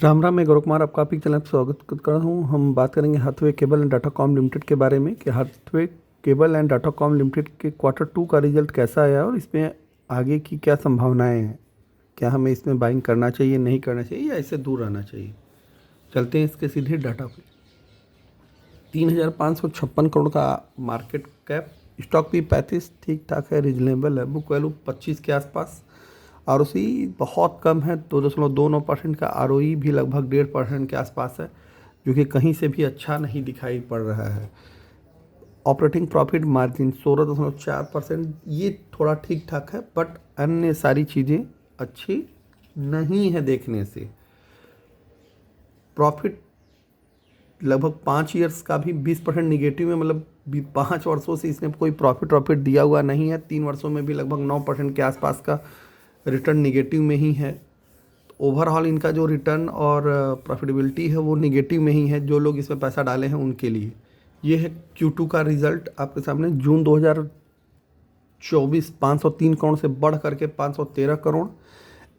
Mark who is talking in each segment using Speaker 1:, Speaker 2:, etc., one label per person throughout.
Speaker 1: राम राम, मैं गौरव कुमार आपका आपकी चैनल पर स्वागत कर रहा हूँ। हम बात करेंगे Hathway cable and datacom limited के बारे में कि Hathway cable and datacom limited के क्वार्टर 2 का रिजल्ट कैसा आया और इसमें आगे की क्या संभावनाएं हैं। क्या हमें इसमें बाइंग करना चाहिए, नहीं करना चाहिए या इससे दूर रहना चाहिए। चलते हैं इसके सीधे डाटा पे। 3,556 करोड़ का मार्केट कैप, स्टॉक भी 35 ठीक ठाक है, रीजनेबल है। बुक वैल्यू 25 के आसपास। आरओसी बहुत कम है, 2.29% का। आरओई भी लगभग 1.5% के आसपास है, जो कि कहीं से भी अच्छा नहीं दिखाई पड़ रहा है। ऑपरेटिंग प्रॉफिट मार्जिन 16.4%, ये थोड़ा ठीक ठाक है, बट अन्य सारी चीज़ें अच्छी नहीं है देखने से। प्रॉफिट लगभग 5 ईयर्स का भी 20% निगेटिव में, मतलब 5 वर्षों से इसने कोई प्रॉफिट दिया हुआ नहीं है। 3 वर्षों में भी लगभग 9% के आसपास का रिटर्न निगेटिव में ही है। ओवरऑल इनका जो रिटर्न और प्रॉफिटेबिलिटी है वो निगेटिव में ही है, जो लोग इसमें पैसा डाले हैं उनके लिए। ये है Q2 का रिजल्ट आपके सामने। जून 2024 503 करोड़ से बढ़ करके 513 करोड़।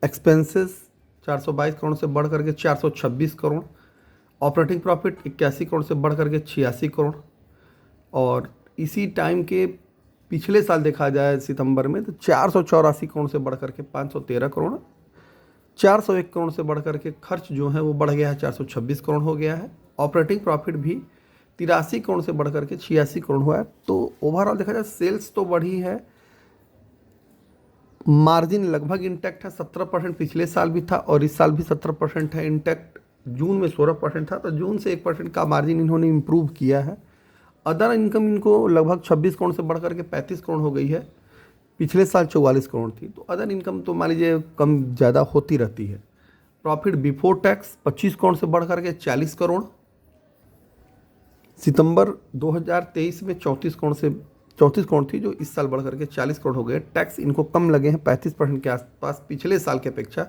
Speaker 1: एक्सपेंसेस 422 करोड़ से बढ़ करके 426 करोड़। ऑपरेटिंग प्रॉफिट 81 करोड़ से बढ़ करके 86 करोड़। और इसी टाइम के पिछले साल देखा जाए सितंबर में तो 484 करोड़ से बढ़ करके 513 करोड़। 401 करोड़ से बढ़ करके खर्च जो है वो बढ़ गया है, 426 करोड़ हो गया है। ऑपरेटिंग प्रॉफिट भी 83 करोड़ से बढ़ करके 86 करोड़ हुआ है। तो ओवरऑल देखा जाए सेल्स तो बढ़ी है, मार्जिन लगभग इंटैक्ट है। 17% पिछले साल भी था और इस साल भी 17% है इंटैक्ट। जून में 16% था, तो जून से 1% का मार्जिन इन्होंने इम्प्रूव किया है। अदर इनकम इनको लगभग 26 करोड़ से बढ़ करके 35 करोड़ हो गई है। पिछले साल 44 करोड़ थी, तो अदर इनकम तो मान लीजिए कम ज़्यादा होती रहती है। प्रॉफिट बिफोर टैक्स 25 करोड़ से बढ़ करके 40 करोड़। सितंबर 2023 में 34 करोड़ थी, जो इस साल बढ़ करके 40 करोड़ हो गए। टैक्स इनको कम लगे हैं 35% के आसपास पिछले साल के अपेक्षा,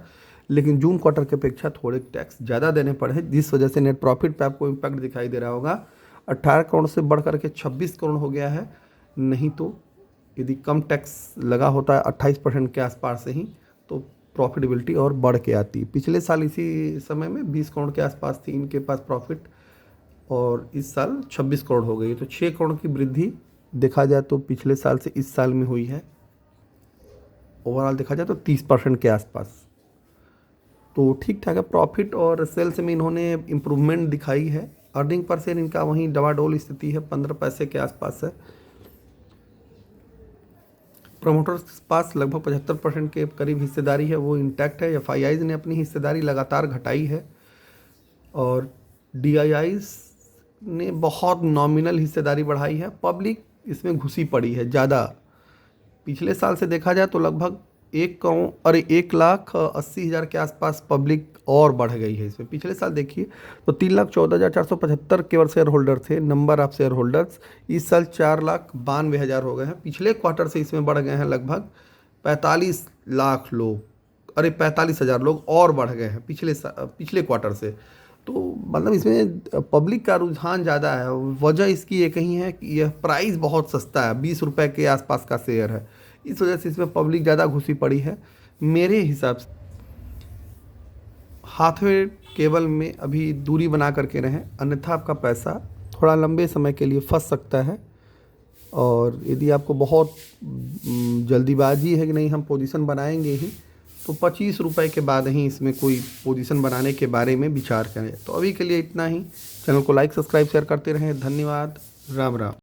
Speaker 1: लेकिन जून क्वार्टर के अपेक्षा थोड़े टैक्स ज़्यादा देने पड़े हैं, जिस वजह से नेट प्रॉफिट पे आपको इम्पैक्ट दिखाई दे रहा होगा। 18 करोड़ से बढ़ करके 26 करोड़ हो गया है। नहीं तो यदि कम टैक्स लगा होता है 28% के आसपास से ही, तो प्रॉफिटेबिलिटी और बढ़ के आती। पिछले साल इसी समय में 20 करोड़ के आसपास थी इनके पास प्रॉफिट, और इस साल 26 करोड़ हो गई। तो 6 करोड़ की वृद्धि देखा जाए तो पिछले साल से इस साल में हुई है। ओवरऑल देखा जाए तो 30% के आसपास, तो ठीक ठाक है। प्रॉफिट और सेल्स में इन्होंने इम्प्रूवमेंट दिखाई है। अर्निंग पर शेयर इनका वहीं डवाडोल स्थिति है, 15 पैसे के आसपास है। प्रमोटर्स के पास लगभग 75% के करीब हिस्सेदारी है, वो इंटैक्ट है। FIIs ने अपनी हिस्सेदारी लगातार घटाई है, और DIIs ने बहुत नॉमिनल हिस्सेदारी बढ़ाई है। पब्लिक इसमें घुसी पड़ी है ज़्यादा। पिछले साल से देखा जाए तो लगभग 1,80,000 के आसपास पब्लिक और बढ़ गई है इसमें। पिछले साल देखिए तो 3,14,475 केवल शेयर होल्डर थे, नंबर ऑफ शेयर होल्डर्स। इस साल 4,92,000 हो गए हैं। पिछले क्वार्टर से इसमें बढ़ गए हैं लगभग 45 लाख लोग, 45,000 लोग और बढ़ गए हैं पिछले क्वार्टर से। तो मतलब इसमें पब्लिक का रुझान ज़्यादा है। वजह इसकी एक ही है कि यह प्राइस बहुत सस्ता है, 20 रुपये के आसपास का शेयर है, इस वजह से इसमें पब्लिक ज़्यादा घुसी पड़ी है। मेरे हिसाब से हाथवे केबल में अभी दूरी बना करके रहें, अन्यथा आपका पैसा थोड़ा लंबे समय के लिए फंस सकता है। और यदि आपको बहुत जल्दीबाजी है कि नहीं हम पोजीशन बनाएंगे ही, तो 25 रुपये के बाद ही इसमें कोई पोजीशन बनाने के बारे में विचार करें। तो अभी के लिए इतना ही। चैनल को लाइक, सब्सक्राइब, शेयर करते रहें। धन्यवाद। राम राम।